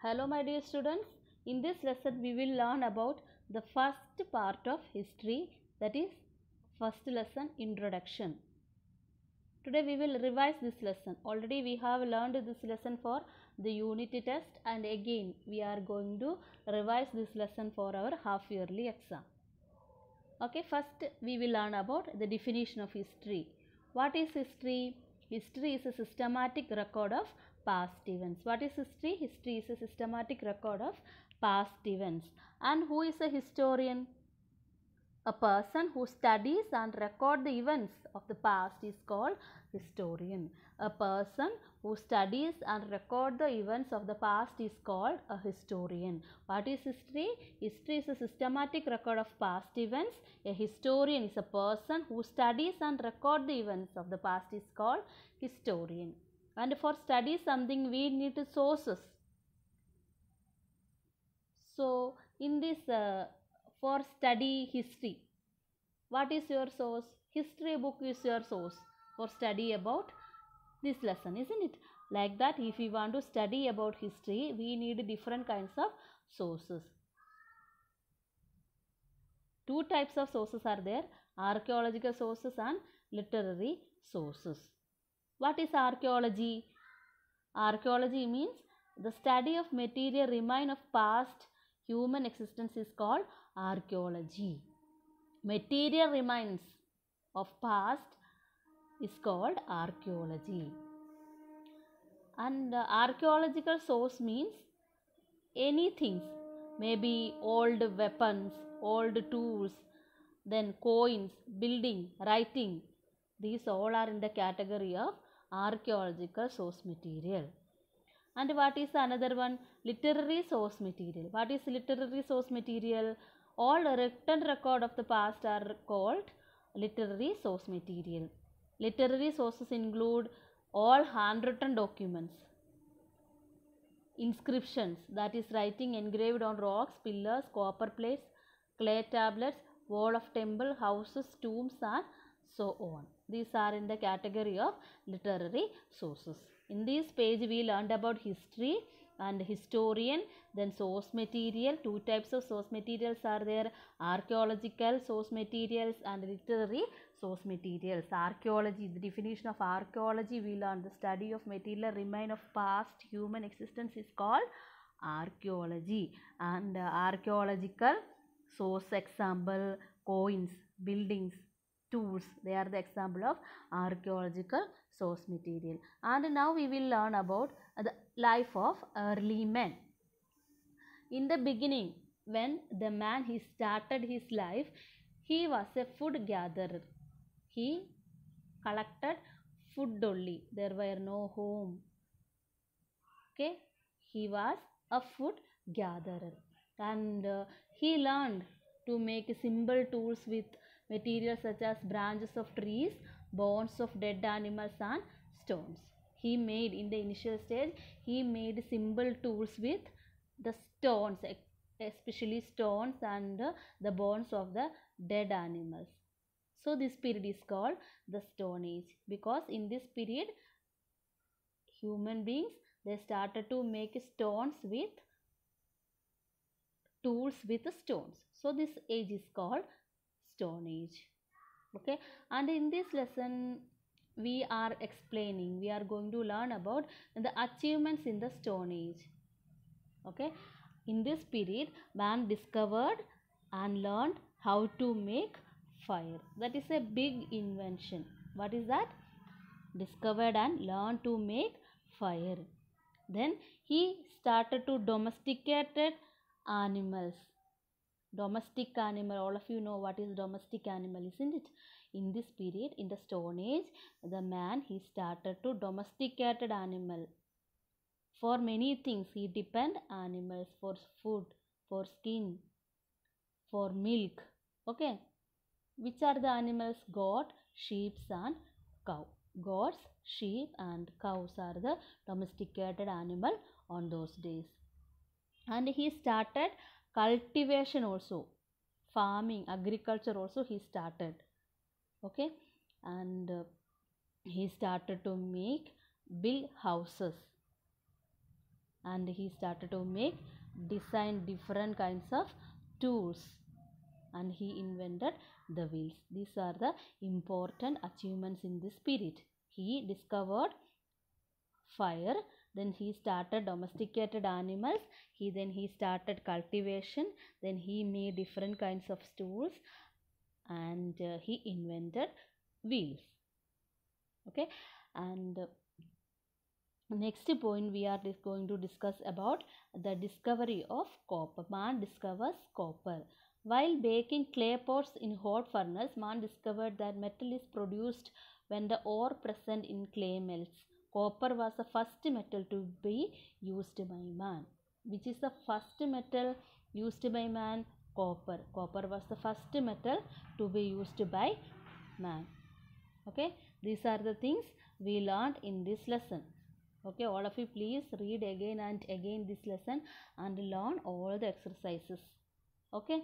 Hello my dear students, in this lesson we will learn about the first part of history, that is first lesson, introduction. Today we will revise this lesson. Already we have learned this lesson for the unit test and again we are going to revise this lesson for our half yearly exam. Okay, first we will learn about the definition of history. What is history? History is a systematic record of past events. What is history? History is a systematic record of past events. And who is a historian? A person who studies and record the events of the past is called historian. A person who studies and record the events of the past is called a historian. What is history? History is a systematic record of past events. A historian is a person who studies and record the events of the past is called historian. And for study something we need sources. So in this for study history, what is your source? History book is your source for study about this lesson, isn't it? Like that, if we want to study about history, we need different kinds of sources. Two types of sources are there: archaeological sources and literary sources. What is archaeology? Archaeology means the study of material remains of past human existence is called archaeology. Material remains of past is called archaeology. And archaeological source means anything, maybe old weapons, old tools, then coins, building, writing. These all are in the category of archaeological source material. And what is another one? Literary source material. What is literary source material? All written record of the past are called literary source material. Literary sources include all handwritten documents, inscriptions, that is writing engraved on rocks, pillars, copper plates, clay tablets, wall of temple, houses, tombs and so on. These are in the category of literary sources. In this page we learned about history and historian, then source material. Two types of source materials are there: archaeological source materials and literary source materials. Archaeology, the definition of archaeology we learned: the study of material remain of past human existence is called archaeology. And archaeological source example: coins, buildings, tools, they are the example of archaeological source material. And now we will learn about the life of early men. In the beginning, when the man he started his life, he was a food gatherer. He collected food only. There were no home. Okay, he was a food gatherer, and he learned to make simple tools with materials such as branches of trees, bones of dead animals and stones. He made, in the initial stage, he made simple tools with the stones, especially stones and the bones of the dead animals. So this period is called the Stone Age, because in this period human beings, they started to make stones with tools with stones. So this age is called Stone Age. Okay, and in this lesson we are going to learn about the achievements in the Stone Age. Okay, in this period man discovered and learned how to make fire. That is a big invention. What is that? Discovered and learned to make fire. Then he started to domesticate animals. Domestic animal, all of you know what is domestic animal, isn't it? In this period, in the Stone Age, the man he started to domesticate animal. For many things he depend animals for food, for skin, for milk. Okay, which are the animals? Goat, sheep and cow. Goats, sheep and cows are the domesticated animal on those days. And he started cultivation also, farming, agriculture also he started. Okay, and he started to build houses. and he started to design different kinds of tools, and he invented the wheels. These are the important achievements in this period. He discovered fire, then he started domesticated animals, he started cultivation, then he made different kinds of tools, and he invented wheels. Okay, and next point we are going to discuss about the discovery of copper. Man discovers copper. While baking clay pots in hot furnace, man discovered that metal is produced when the ore present in clay melts. Copper was the first metal to be used by man. Which is the first metal used by man? Copper. Copper was the first metal to be used by man. Okay, these are the things we learned in this lesson. Okay, all of you please read again and again this lesson and learn all the exercises. Okay.